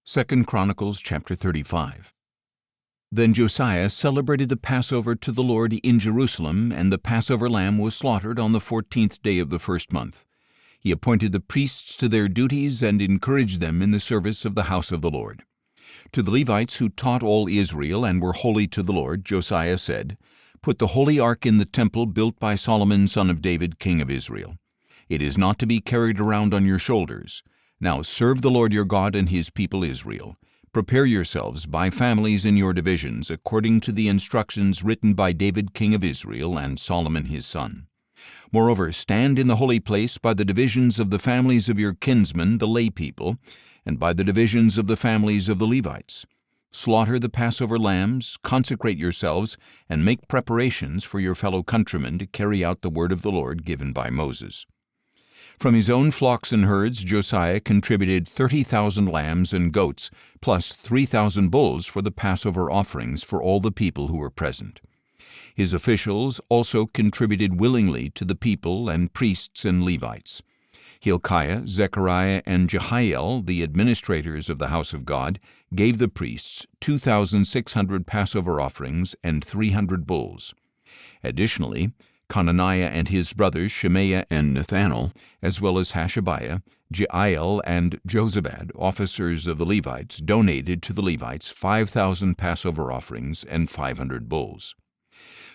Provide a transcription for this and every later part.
2 Chronicles chapter 35. Then Josiah celebrated the Passover to the Lord in Jerusalem, and the Passover lamb was slaughtered on the 14th day of the first month. He appointed the priests to their duties and encouraged them in the service of the house of the Lord. To the Levites who taught all Israel and were holy to the Lord, Josiah said, "Put the holy ark in the temple built by Solomon son of David, king of Israel. It is not to be carried around on your shoulders. Now serve the Lord your God and his people Israel. Prepare yourselves by families in your divisions, according to the instructions written by David king of Israel and Solomon his son. Moreover, stand in the holy place by the divisions of the families of your kinsmen, the lay people, and by the divisions of the families of the Levites. Slaughter the Passover lambs, consecrate yourselves, and make preparations for your fellow countrymen to carry out the word of the Lord given by Moses." From his own flocks and herds, Josiah contributed 30,000 lambs and goats, plus 3,000 bulls for the Passover offerings for all the people who were present. His officials also contributed willingly to the people and priests and Levites. Hilkiah, Zechariah, and Jehiel, the administrators of the house of God, gave the priests 2,600 Passover offerings and 300 bulls. Additionally, Conaniah and his brothers Shemaiah and Nethanel, as well as Hashabiah, Jeiel, and Jozabad, officers of the Levites, donated to the Levites 5,000 Passover offerings and 500 bulls.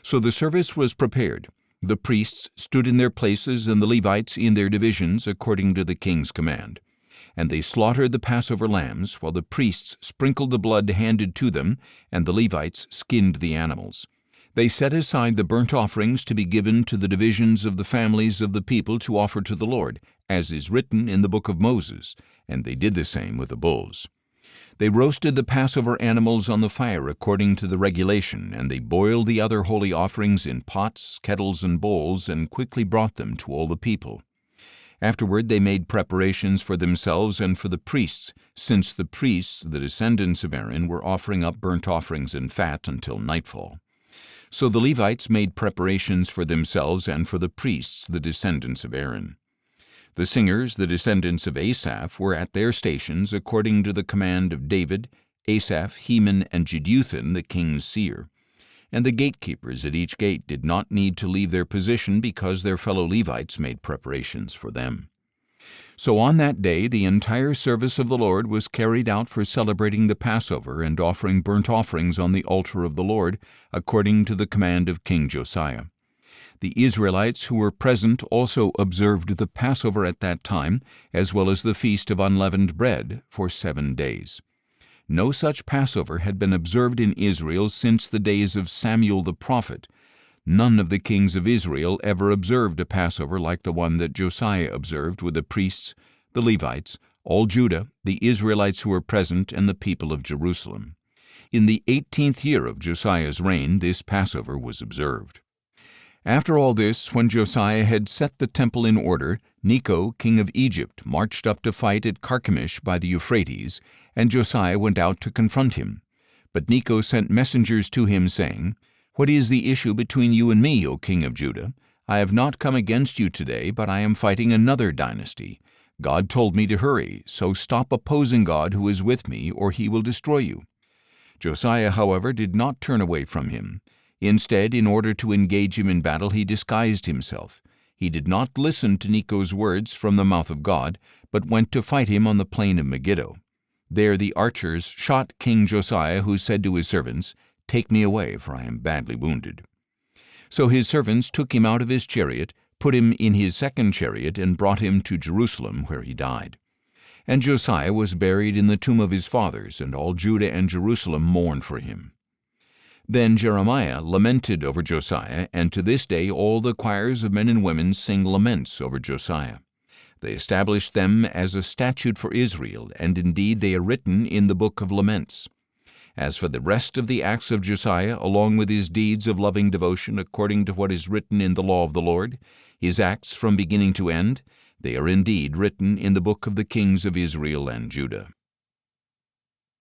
So the service was prepared. The priests stood in their places and the Levites in their divisions according to the king's command. And they slaughtered the Passover lambs, while the priests sprinkled the blood handed to them, and the Levites skinned the animals. They set aside the burnt offerings to be given to the divisions of the families of the people to offer to the Lord, as is written in the book of Moses, and they did the same with the bulls. They roasted the Passover animals on the fire according to the regulation, and they boiled the other holy offerings in pots, kettles, and bowls, and quickly brought them to all the people. Afterward they made preparations for themselves and for the priests, since the priests, the descendants of Aaron, were offering up burnt offerings and fat until nightfall. So the Levites made preparations for themselves and for the priests, the descendants of Aaron. The singers, the descendants of Asaph, were at their stations according to the command of David, Asaph, Heman, and Jeduthun, the king's seer. And the gatekeepers at each gate did not need to leave their position because their fellow Levites made preparations for them. So on that day the entire service of the Lord was carried out for celebrating the Passover and offering burnt offerings on the altar of the Lord, according to the command of King Josiah. The Israelites who were present also observed the Passover at that time, as well as the Feast of Unleavened Bread, for 7 days. No such Passover had been observed in Israel since the days of Samuel the prophet. None of the kings of Israel ever observed a Passover like the one that Josiah observed with the priests, the Levites, all Judah, the Israelites who were present, and the people of Jerusalem. In the 18th year of Josiah's reign, this Passover was observed. After all this, when Josiah had set the temple in order, Necho, king of Egypt, marched up to fight at Carchemish by the Euphrates, and Josiah went out to confront him. But Necho sent messengers to him, saying, "What is the issue between you and me, O king of Judah? I have not come against you today, but I am fighting another dynasty. God told me to hurry, so stop opposing God who is with me, or he will destroy you." Josiah, however, did not turn away from him. Instead, in order to engage him in battle, he disguised himself. He did not listen to Necho's words from the mouth of God, but went to fight him on the plain of Megiddo. There the archers shot King Josiah, who said to his servants, "Take me away, for I am badly wounded." So his servants took him out of his chariot, put him in his second chariot, and brought him to Jerusalem, where he died. And Josiah was buried in the tomb of his fathers, and all Judah and Jerusalem mourned for him. Then Jeremiah lamented over Josiah, and to this day all the choirs of men and women sing laments over Josiah. They established them as a statute for Israel, and indeed they are written in the book of laments. As for the rest of the acts of Josiah, along with his deeds of loving devotion according to what is written in the law of the Lord, his acts from beginning to end, they are indeed written in the book of the kings of Israel and Judah.